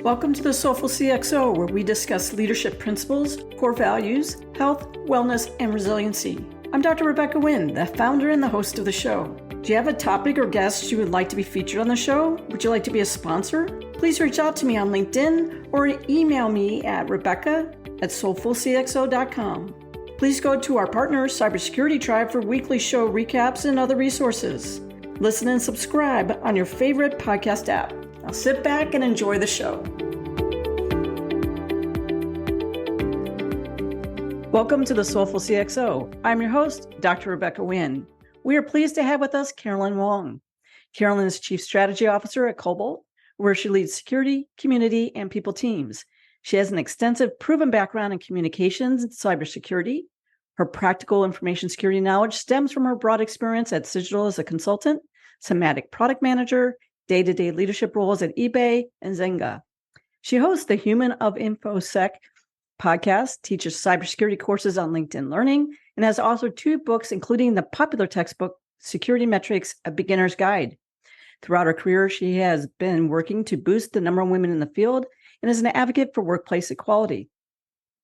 Welcome to the Soulful CXO, where we discuss leadership principles, core values, health, wellness, and resiliency. I'm Dr. Rebecca Wynn, the founder and the host of the show. Do you have a topic or guest you would like to be featured on the show? Would you like to be a sponsor? Please reach out to me on LinkedIn or email me at rebecca@soulfulcxo.com. Please go to our partner, Cybersecurity Tribe, for weekly show recaps and other resources. Listen and subscribe on your favorite podcast app. Now sit back and enjoy the show. Welcome to the Soulful CXO. I'm your host, Dr. Rebecca Wynn. We are pleased to have with us Carolyn Wong. Carolyn is Chief Strategy Officer at Cobalt, where she leads security, community, and people teams. She has an extensive proven background in communications and cybersecurity. Her practical information security knowledge stems from her broad experience at Cigital as a consultant, somatic product manager, day-to-day leadership roles at eBay and Zynga. She hosts the Human of InfoSec podcast, teaches cybersecurity courses on LinkedIn Learning, and has authored 2 books, including the popular textbook, Security Metrics, A Beginner's Guide. Throughout her career, she has been working to boost the number of women in the field and is an advocate for workplace equality.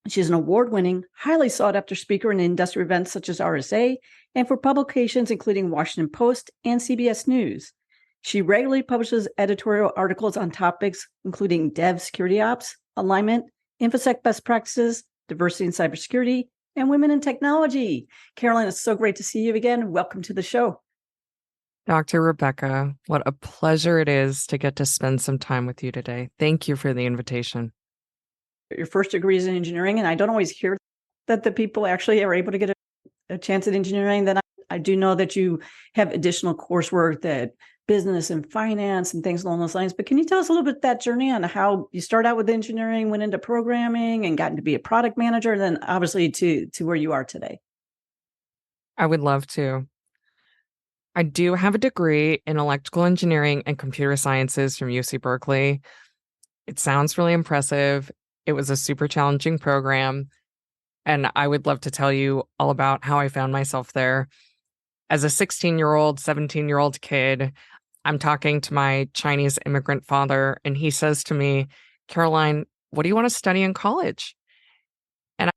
She's an award-winning, highly sought-after speaker in industry events such as RSA and for publications including Washington Post and CBS News. She regularly publishes editorial articles on topics including dev security ops, alignment, InfoSec best practices, diversity in cybersecurity, and women in technology. Carolyn, it's so great to see you again. Welcome to the show. Dr. Rebecca, what a pleasure it is to get to spend some time with you today. Thank you for the invitation. Your first degree is in engineering, and I don't always hear that the people actually are able to get a chance at engineering. Then I do know that you have additional coursework that business and finance and things along those lines. But can you tell us a little bit that journey on how you started out with engineering, went into programming, and gotten to be a product manager, and then obviously to where you are today? I would love to. I do have a degree in electrical engineering and computer sciences from UC Berkeley. It sounds really impressive. It was a super challenging program, and I would love to tell you all about how I found myself there. As a 16-year-old, 17-year-old kid, I'm talking to my Chinese immigrant father, and he says to me, "Caroline, what do you want to study in college?" And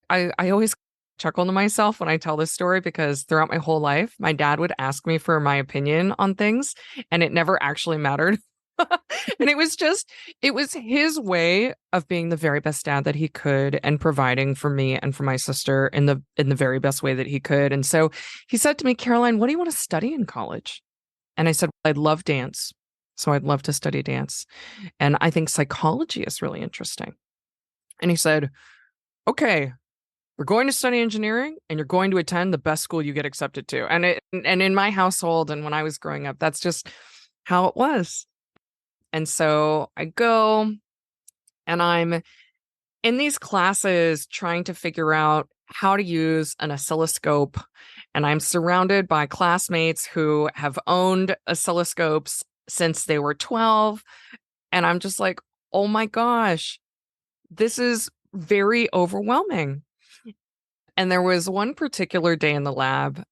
I always chuckle to myself when I tell this story because throughout my whole life, my dad would ask me for my opinion on things, and it never actually mattered. And it was his way of being the very best dad that he could and providing for me and for my sister in the very best way that he could. And so he said to me, "Caroline, what do you want to study in college?" And I said, "I'd love dance. So I'd love to study dance. And I think psychology is really interesting." And he said, "Okay, we're going to study engineering and you're going to attend the best school you get accepted to." And in my household and when I was growing up, that's just how it was. And so I go and I'm in these classes trying to figure out how to use an oscilloscope. And I'm surrounded by classmates who have owned oscilloscopes since they were 12. And I'm just like, oh my gosh, this is very overwhelming. And there was one particular day in the lab,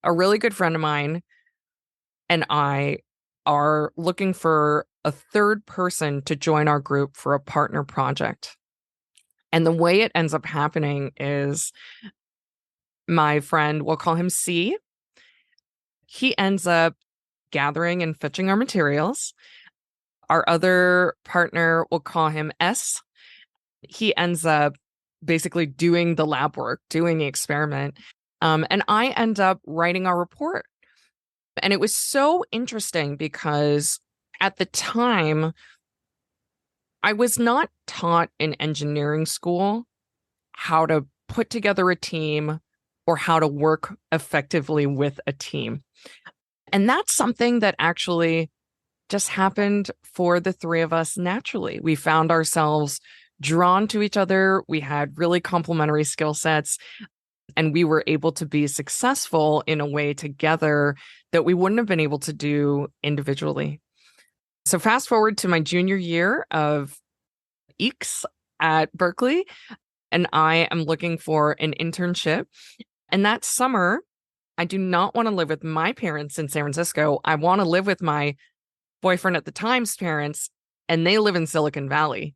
a really good friend of mine and I are looking for a third person to join our group for a partner project. And the way it ends up happening is my friend, we'll call him C, he ends up gathering and fetching our materials. Our other partner, we'll call him S, he ends up basically doing the lab work, doing the experiment. And I end up writing our report. And it was so interesting because at the time, I was not taught in engineering school how to put together a team or how to work effectively with a team. And that's something that actually just happened for the 3 of us naturally. We found ourselves drawn to each other. We had really complementary skill sets, and we were able to be successful in a way together that we wouldn't have been able to do individually. So fast forward to my junior year of ScO&x at Berkeley, and I am looking for an internship. And that summer, I do not want to live with my parents in San Francisco. I want to live with my boyfriend at the time's parents and they live in Silicon Valley.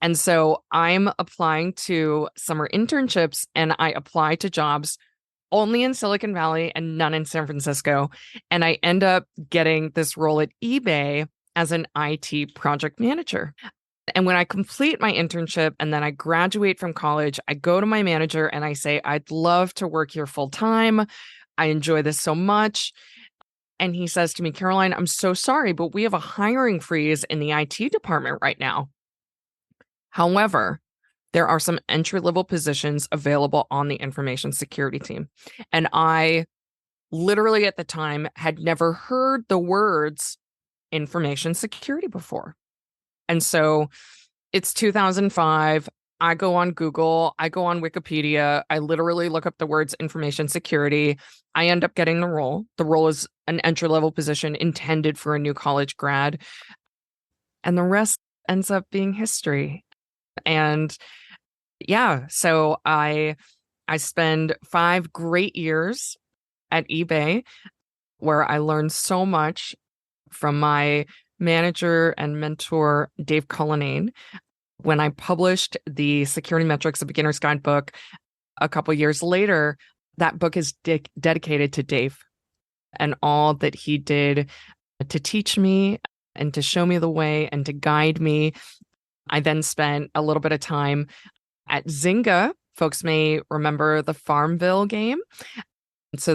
And so I'm applying to summer internships, and I apply to jobs only in Silicon Valley and none in San Francisco. And I end up getting this role at eBay as an IT project manager. And when I complete my internship and then I graduate from college, I go to my manager and I say, I'd love to work here full time. I enjoy this so much. And he says to me, Caroline, I'm so sorry, but we have a hiring freeze in the IT department right now. However, there are some entry-level positions available on the information security team. And I literally at the time had never heard the words information security before. And so it's 2005. I go on Google, I go on Wikipedia, I literally look up the words information security. I end up getting the role. The role is an entry-level position intended for a new college grad. And the rest ends up being history. And yeah, so I spend 5 great years at eBay where I learned so much from my manager and mentor, Dave Cullinane. When I published the Security Metrics, a Beginner's Guidebook a couple years later, that book is dedicated to Dave and all that he did to teach me and to show me the way and to guide me. I then spent a little bit of time at Zynga. Folks may remember the Farmville game. So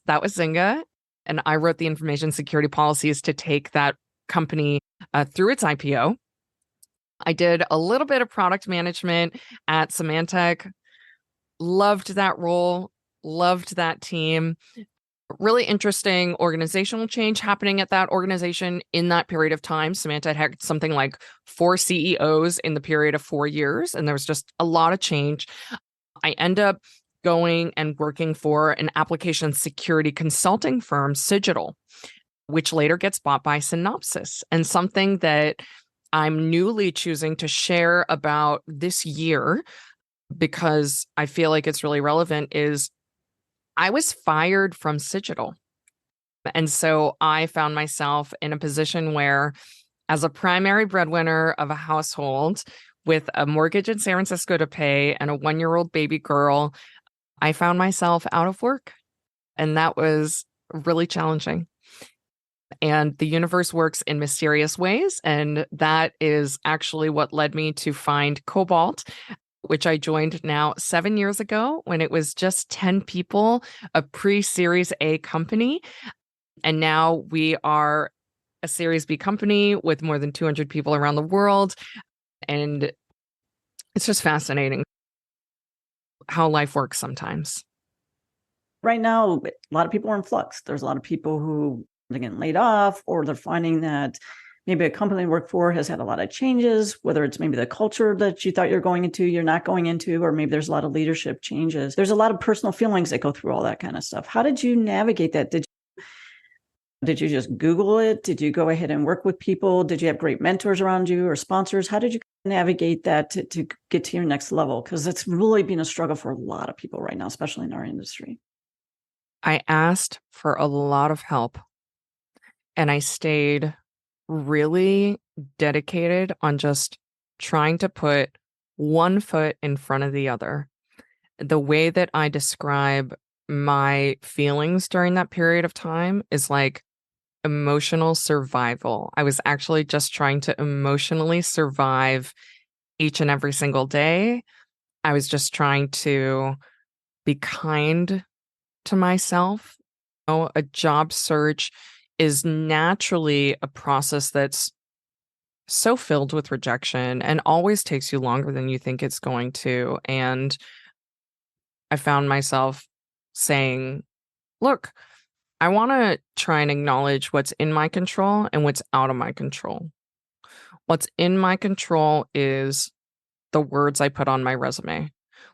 that was Zynga. And I wrote the information security policies to take that company through its IPO. I did a little bit of product management at Symantec. Loved that role. Loved that team. Really interesting organizational change happening at that organization in that period of time. Symantec had something like 4 CEOs in the period of 4 years, and there was just a lot of change. I end up going and working for an application security consulting firm, Cigital, which later gets bought by Synopsys. And something that I'm newly choosing to share about this year, because I feel like it's really relevant, is I was fired from Cigital. And so I found myself in a position where, as a primary breadwinner of a household with a mortgage in San Francisco to pay and a 1-year-old baby girl, I found myself out of work. And that was really challenging. And the universe works in mysterious ways. And that is actually what led me to find Cobalt, which I joined now 7 years ago when it was just 10 people, a pre-Series A company. And now we are a Series B company with more than 200 people around the world. And it's just fascinating how life works sometimes. Right now, a lot of people are in flux. There's a lot of people who are getting laid off, or they're finding that maybe a company they work for has had a lot of changes, whether it's maybe the culture that you thought you're going into, you're not going into, or maybe there's a lot of leadership changes. There's a lot of personal feelings that go through all that kind of stuff. How did you navigate that? Did you just Google it? Did you go ahead and work with people? Did you have great mentors around you or sponsors? How did you navigate that to get to your next level? Because it's really been a struggle for a lot of people right now, especially in our industry. I asked for a lot of help, and I stayed really dedicated on just trying to put one foot in front of the other. The way that I describe my feelings during that period of time is like emotional survival. I was actually just trying to emotionally survive each and every single day. I was just trying to be kind to myself. You know, a job search is naturally a process that's so filled with rejection and always takes you longer than you think it's going to. And I found myself saying, look, I want to try and acknowledge what's in my control and what's out of my control. What's in my control is the words I put on my resume.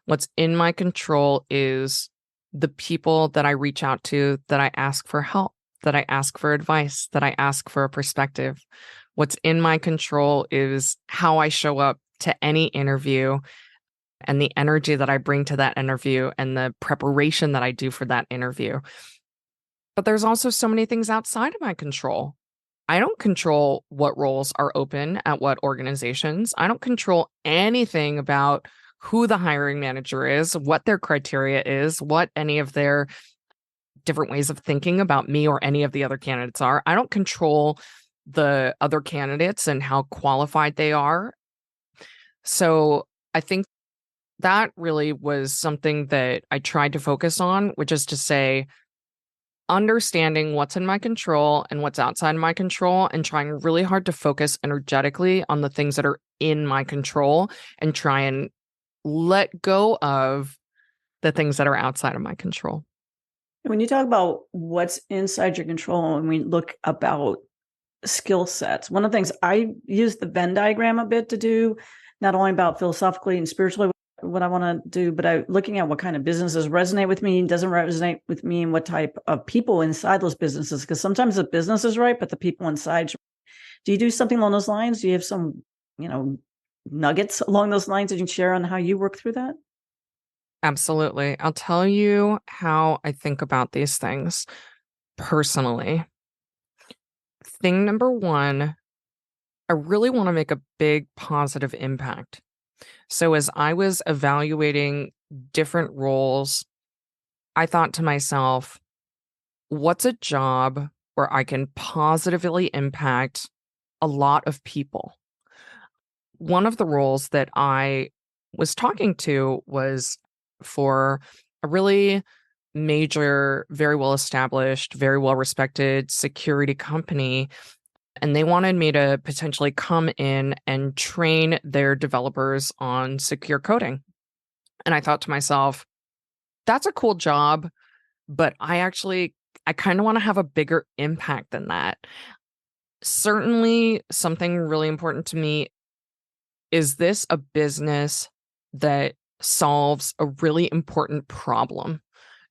What's in my control is the people that I reach out to, that I ask for help, that I ask for advice, that I ask for a perspective. What's in my control is how I show up to any interview and the energy that I bring to that interview and the preparation that I do for that interview. But there's also so many things outside of my control. I don't control what roles are open at what organizations. I don't control anything about who the hiring manager is, what their criteria is, what any of their different ways of thinking about me or any of the other candidates are. I don't control the other candidates and how qualified they are. So I think that really was something that I tried to focus on, which is to say, understanding what's in my control and what's outside my control, and trying really hard to focus energetically on the things that are in my control and try and let go of the things that are outside of my control. When you talk about what's inside your control and we look about skill sets, one of the things I use the Venn diagram a bit to do, not only about philosophically and spiritually what I want to do, but looking at what kind of businesses resonate with me, doesn't resonate with me, and what type of people inside those businesses. Because sometimes the business is right, but the people inside. Do you do something along those lines? Do you have some, nuggets along those lines that you can share on how you work through that? Absolutely. I'll tell you how I think about these things personally. Thing number one, I really want to make a big positive impact. So as I was evaluating different roles, I thought to myself, what's a job where I can positively impact a lot of people? One of the roles that I was talking to was for a really major, very well established, very well respected security company. And they wanted me to potentially come in and train their developers on secure coding. And I thought to myself, that's a cool job, but I kind of want to have a bigger impact than that. Certainly, something really important to me is this a business that solves a really important problem?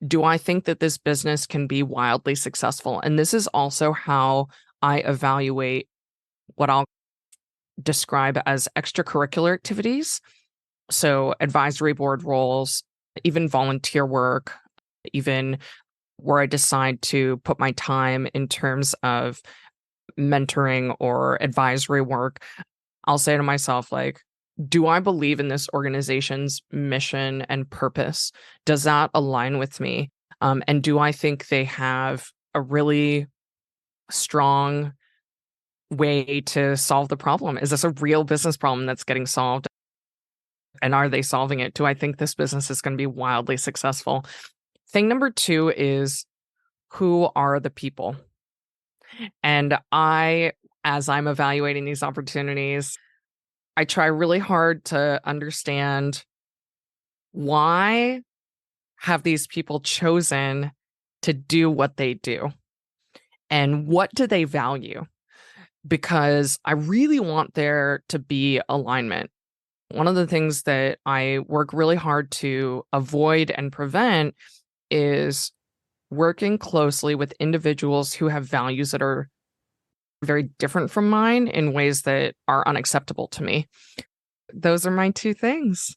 Do I think that this business can be wildly successful? And this is also how I evaluate what I'll describe as extracurricular activities. So, advisory board roles, even volunteer work, even where I decide to put my time in terms of mentoring or advisory work. I'll say to myself, like, do I believe in this organization's mission and purpose? Does that align with me? And do I think they have a really strong way to solve the problem? Is this a real business problem that's getting solved? And are they solving it? Do I think this business is going to be wildly successful? Thing number two is, who are the people? And as I'm evaluating these opportunities, I try really hard to understand, why have these people chosen to do what they do? And what do they value? Because I really want there to be alignment. One of the things that I work really hard to avoid and prevent is working closely with individuals who have values that are very different from mine in ways that are unacceptable to me. Those are my two things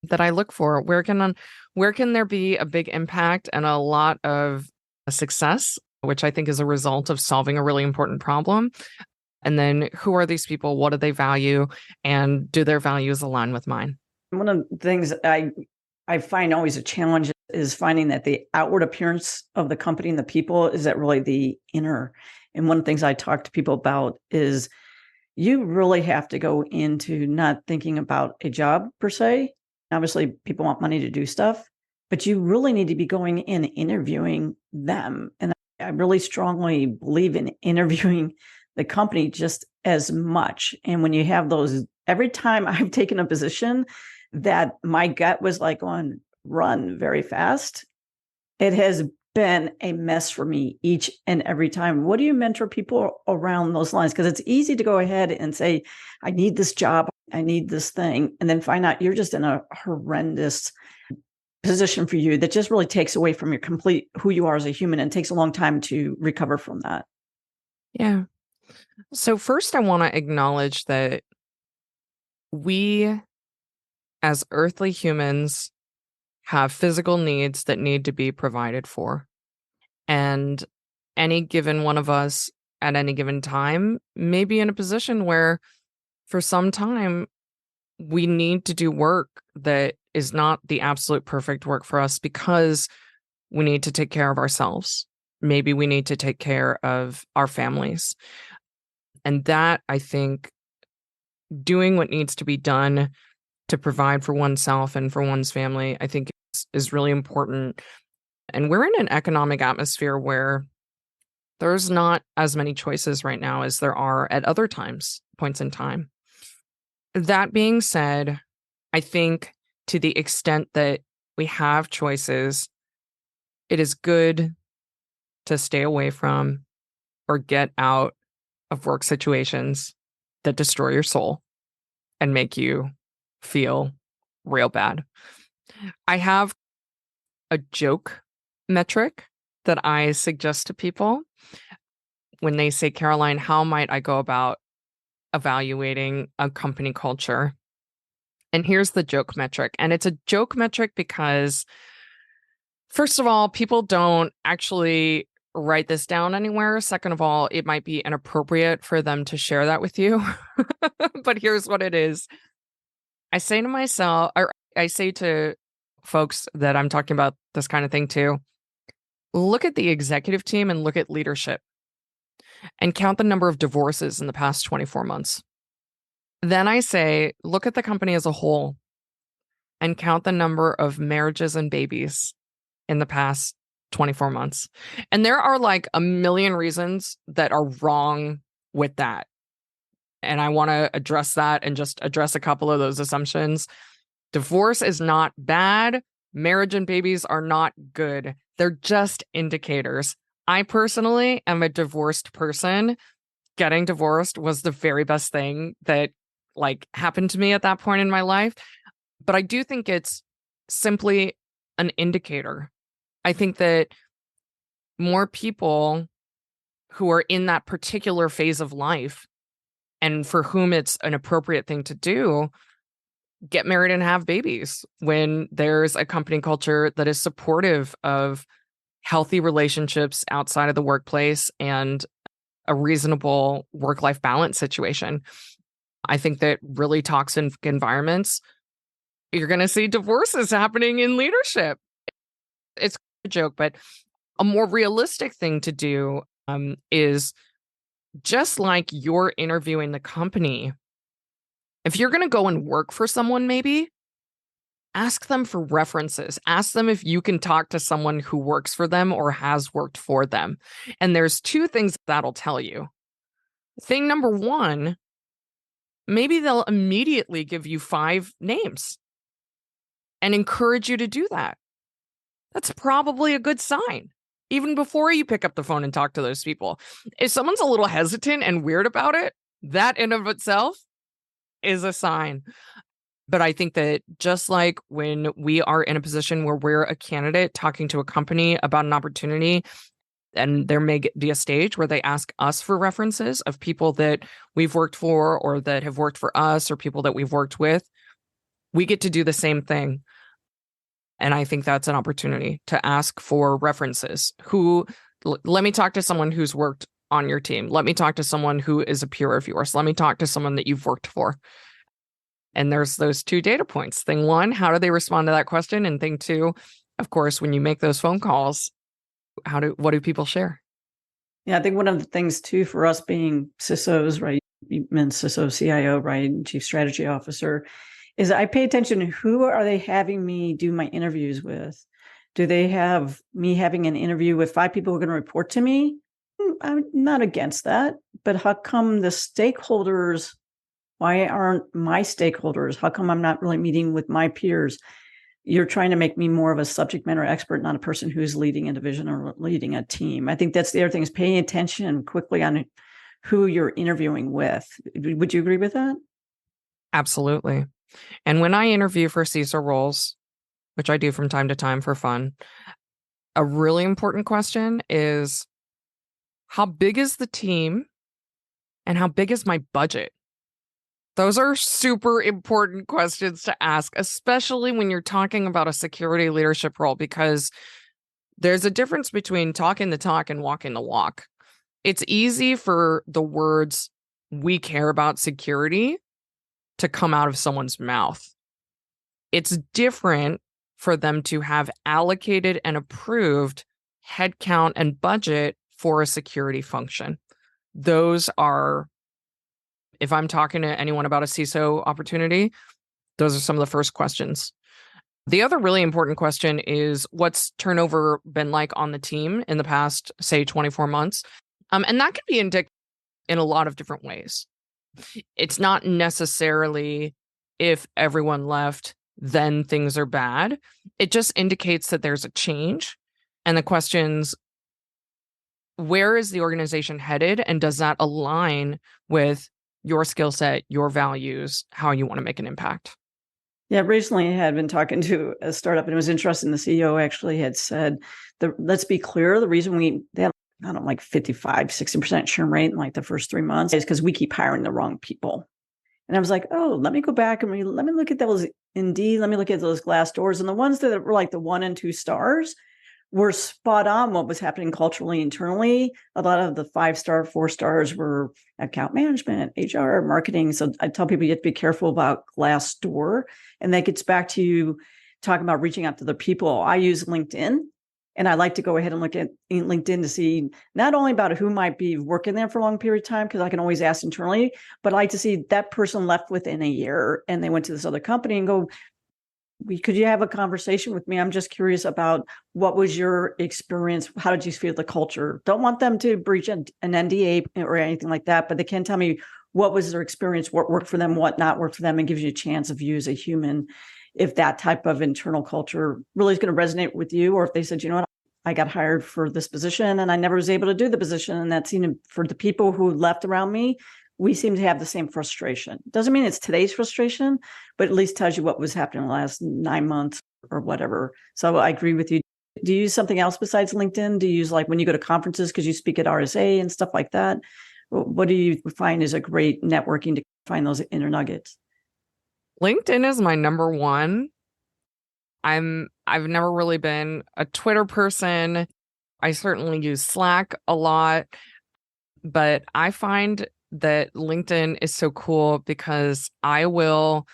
that I look for. Where can there be a big impact and a lot of success, which I think is a result of solving a really important problem? And then, who are these people? What do they value? And do their values align with mine? One of the things I find always a challenge is finding that the outward appearance of the company and the people is that really the inner. And one of the things I talk to people about is you really have to go into not thinking about a job per se. Obviously, people want money to do stuff, but you really need to be going in interviewing them. And I really strongly believe in interviewing the company just as much. And when you have those, every time I've taken a position that my gut was like on run very fast, it has been a mess for me each and every time. What do you mentor people around those lines? Because it's easy to go ahead and say, I need this job, I need this thing, and then find out you're just in a horrendous position for you that just really takes away from your complete who you are as a human, and takes a long time to recover from that. Yeah. So first, I want to acknowledge that we, as earthly humans, have physical needs that need to be provided for. And any given one of us at any given time may be in a position where for some time we need to do work that is not the absolute perfect work for us because we need to take care of ourselves. Maybe we need to take care of our families. And that, I think, doing what needs to be done to provide for oneself and for one's family, I think is really important. And we're in an economic atmosphere where there's not as many choices right now as there are at other points in time. That being said, I think to the extent that we have choices, it is good to stay away from or get out of work situations that destroy your soul and make you feel real bad. I have a joke metric that I suggest to people when they say, Caroline, how might I go about evaluating a company culture? And here's the joke metric. And it's a joke metric because, first of all, people don't actually write this down anywhere. Second of all, it might be inappropriate for them to share that with you. But here's what it is. I say to myself, or I say to folks that I'm talking about this kind of thing to, look at the executive team and look at leadership and count the number of divorces in the past 24 months. Then I say, look at the company as a whole and count the number of marriages and babies in the past 24 months. And there are like a million reasons that are wrong with that. And I want to address that and just address a couple of those assumptions. Divorce is not bad. Marriage and babies are not good. They're just indicators. I personally am a divorced person. Getting divorced was the very best thing that happened to me at that point in my life. But I do think it's simply an indicator. I think that more people who are in that particular phase of life and for whom it's an appropriate thing to do, get married and have babies when there's a company culture that is supportive of healthy relationships outside of the workplace and a reasonable work-life balance situation. I think that really toxic environments, you're going to see divorces happening in leadership. It's a joke, but a more realistic thing to do is just like you're interviewing the company. If you're going to go and work for someone, maybe ask them for references. Ask them if you can talk to someone who works for them or has worked for them. And there's two things that'll tell you. Thing number one, maybe they'll immediately give you 5 names and encourage you to do that. That's probably a good sign, even before you pick up the phone and talk to those people. If someone's a little hesitant and weird about it, that in of itself is a sign. But I think that just like when we are in a position where we're a candidate talking to a company about an opportunity, and there may be a stage where they ask us for references of people that we've worked for or that have worked for us or people that we've worked with, we get to do the same thing. And I think that's an opportunity to ask for references. Let me talk to someone who's worked on your team. Let me talk to someone who is a peer of yours. Let me talk to someone that you've worked for. And there's those 2 data points. Thing one, how do they respond to that question? And thing two, of course, when you make those phone calls, what do people share? Yeah, I think one of the things too for us being CISOs, right? You mentioned CISO, CIO, right? Chief Strategy Officer, is I pay attention to who are they having me do my interviews with? Do they have me having an interview with 5 people who are going to report to me? I'm not against that, but how come the stakeholders, why aren't my stakeholders? How come I'm not really meeting with my peers? You're trying to make me more of a subject matter expert, not a person who's leading a division or leading a team. I think that's the other thing, is paying attention quickly on who you're interviewing with. Would you agree with that? Absolutely. And when I interview for CISO roles, which I do from time to time for fun, a really important question is, how big is the team and how big is my budget? Those are super important questions to ask, especially when you're talking about a security leadership role, because there's a difference between talking the talk and walking the walk. It's easy for the words, "we care about security," to come out of someone's mouth. It's different for them to have allocated and approved headcount and budget for a security function. Those are, if I'm talking to anyone about a CISO opportunity, those are some of the first questions. The other really important question is, what's turnover been like on the team in the past, say, 24 months? And that can be indicated in a lot of different ways. It's not necessarily if everyone left, then things are bad. It just indicates that there's a change. And the questions, where is the organization headed? And does that align with your skill set, your values, how you want to make an impact? Yeah, recently I had been talking to a startup, and it was interesting. The CEO actually had said, let's be clear, the reason they have, I don't know, like 55, 60% churn rate in like the first 3 months is because we keep hiring the wrong people. And I was like, oh, let me go back and let me look at those Indeed, let me look at those Glassdoors, and the ones that were like the 1 and 2 stars were spot on what was happening culturally internally. A lot of the 5-star, 4 stars were account management, HR, marketing. So I tell people you have to be careful about Glassdoor. And that gets back to you talking about reaching out to the people. I use LinkedIn, and I like to go ahead and look at LinkedIn to see not only about who might be working there for a long period of time, because I can always ask internally, but I like to see that person left within a year and they went to this other company and go, could you have a conversation with me? I'm just curious about what was your experience? How did you feel the culture? Don't want them to breach an NDA or anything like that, but they can tell me what was their experience, what worked for them, what not worked for them, and gives you a chance of you as a human. If that type of internal culture really is going to resonate with you, or if they said, you know what, I got hired for this position and I never was able to do the position. And that seemed, for the people who left around me, we seem to have the same frustration. Doesn't mean it's today's frustration, but at least tells you what was happening in the last 9 months or whatever. So I agree with you. Do you use something else besides LinkedIn? Do you use, like, when you go to conferences, because you speak at RSA and stuff like that? What do you find is a great networking to find those inner nuggets? LinkedIn is my number one. I've never really been a Twitter person. I certainly use Slack a lot, but I find that LinkedIn is so cool because I will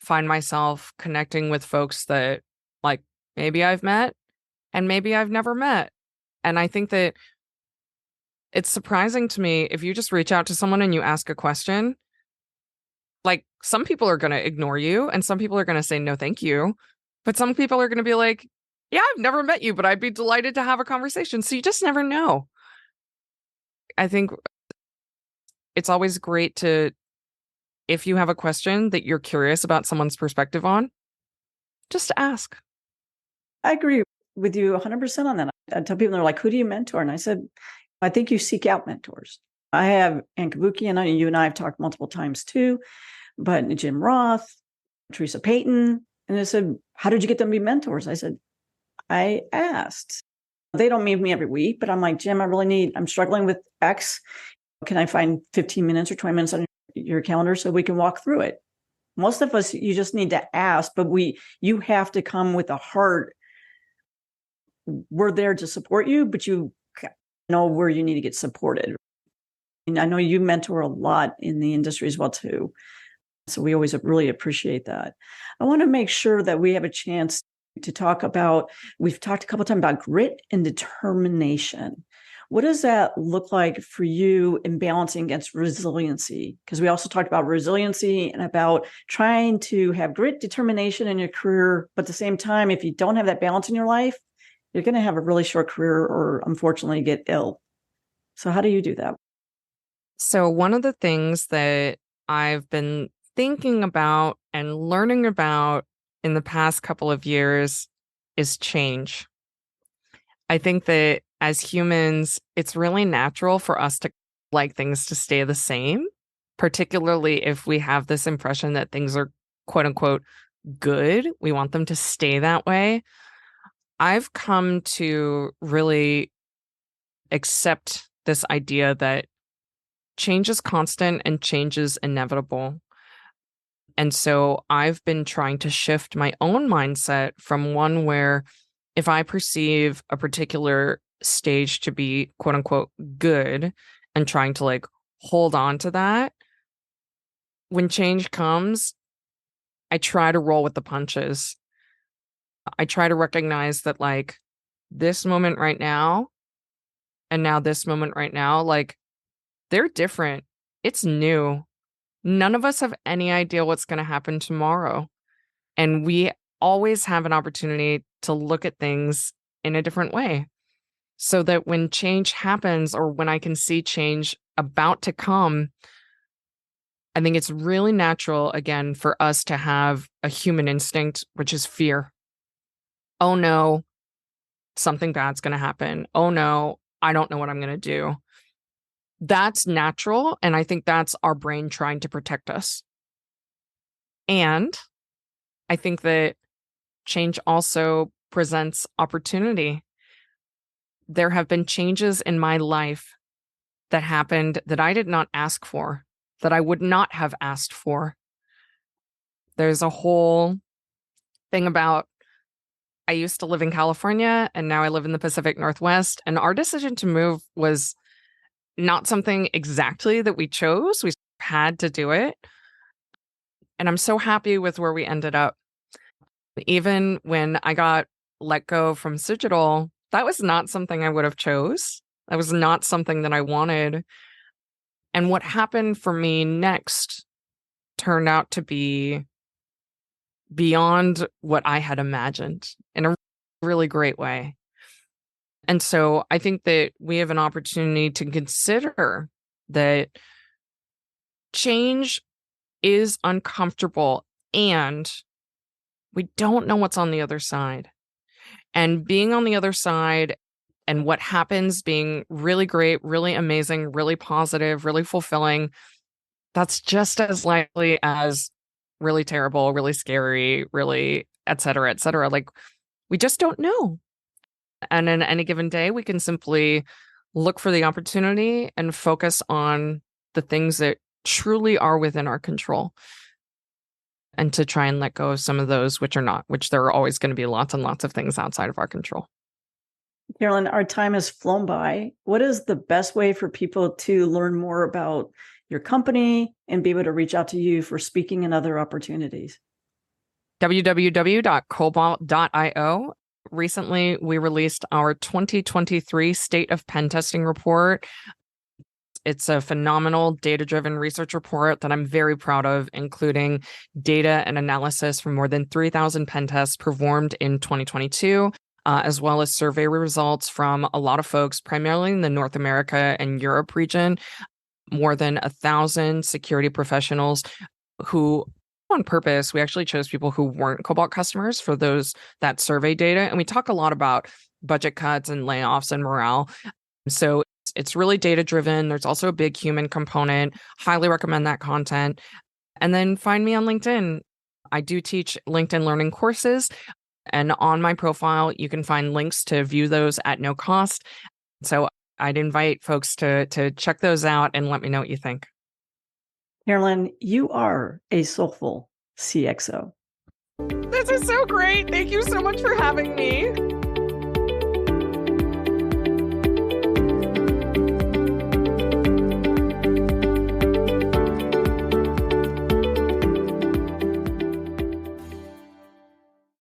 find myself connecting with folks that, like, maybe I've met and maybe I've never met. And I think that it's surprising to me if you just reach out to someone and you ask a question, like, some people are going to ignore you and some people are going to say no thank you, but some people are going to be like, yeah, I've never met you, but I'd be delighted to have a conversation. So you just never know. I think it's always great to, if you have a question that you're curious about someone's perspective on, just ask. I agree with you 100% on that. I tell people, they're like, who do you mentor? And I said, I think you seek out mentors. I have Ann Kabuki, and you and I have talked multiple times too, but Jim Roth, Teresa Payton. And they said, how did you get them to be mentors? I said, I asked. They don't meet me every week, but I'm like, Jim, I'm struggling with X. Can I find 15 minutes or 20 minutes on your calendar so we can walk through it? Most of us, you just need to ask, but you have to come with a heart. We're there to support you, but you know where you need to get supported. And I know you mentor a lot in the industry as well too. So we always really appreciate that. I want to make sure that we have a chance to talk about, we've talked a couple of times about grit and determination. What does that look like for you in balancing against resiliency? Because we also talked about resiliency and about trying to have grit, determination in your career, but at the same time, if you don't have that balance in your life, you're going to have a really short career or unfortunately get ill. So how do you do that? So one of the things that I've been thinking about and learning about in the past couple of years is change. I think that as humans, it's really natural for us to like things to stay the same, particularly if we have this impression that things are quote unquote good. We want them to stay that way. I've come to really accept this idea that change is constant and change is inevitable. And so I've been trying to shift my own mindset from one where if I perceive a particular stage to be quote unquote good and trying to like hold on to that. When change comes, I try to roll with the punches. I try to recognize that like this moment right now and now this moment right now, like they're different. It's new. None of us have any idea what's going to happen tomorrow. And we always have an opportunity to look at things in a different way so that when change happens or when I can see change about to come, I think it's really natural, again, for us to have a human instinct, which is fear. Oh no, something bad's going to happen. Oh no, I don't know what I'm going to do. That's natural. And I think that's our brain trying to protect us. And I think that change also presents opportunity. There have been changes in my life that happened that I did not ask for, that I would not have asked for. There's a whole thing about I used to live in California and now I live in the Pacific Northwest. And our decision to move was not something exactly that we chose. We had to do it. And I'm so happy with where we ended up. Even when I got let go from Digital, that was not something I would have chose. That was not something that I wanted. And what happened for me next turned out to be beyond what I had imagined in a really great way. And so I think that we have an opportunity to consider that change is uncomfortable and we don't know what's on the other side. And being on the other side and what happens being really great, really amazing, really positive, really fulfilling, that's just as likely as really terrible, really scary, really, et cetera, et cetera. Like, we just don't know. And in any given day, we can simply look for the opportunity and focus on the things that truly are within our control and to try and let go of some of those which are not, which there are always going to be lots and lots of things outside of our control. Carolyn, our time has flown by. What is the best way for people to learn more about your company and be able to reach out to you for speaking and other opportunities? www.cobalt.io. Recently, we released our 2023 State of Pen Testing report. It's a phenomenal data-driven research report that I'm very proud of, including data and analysis from more than 3,000 pen tests performed in 2022, as well as survey results from a lot of folks, primarily in the North America and Europe region, more than 1,000 security professionals who on purpose, we actually chose people who weren't Cobalt customers for that survey data. And we talk a lot about budget cuts and layoffs and morale. So it's really data driven. There's also a big human component. Highly recommend that content. And then find me on LinkedIn. I do teach LinkedIn learning courses. And on my profile, you can find links to view those at no cost. So I'd invite folks to check those out and let me know what you think. Carolyn, you are a soulful CXO. This is so great. Thank you so much for having me.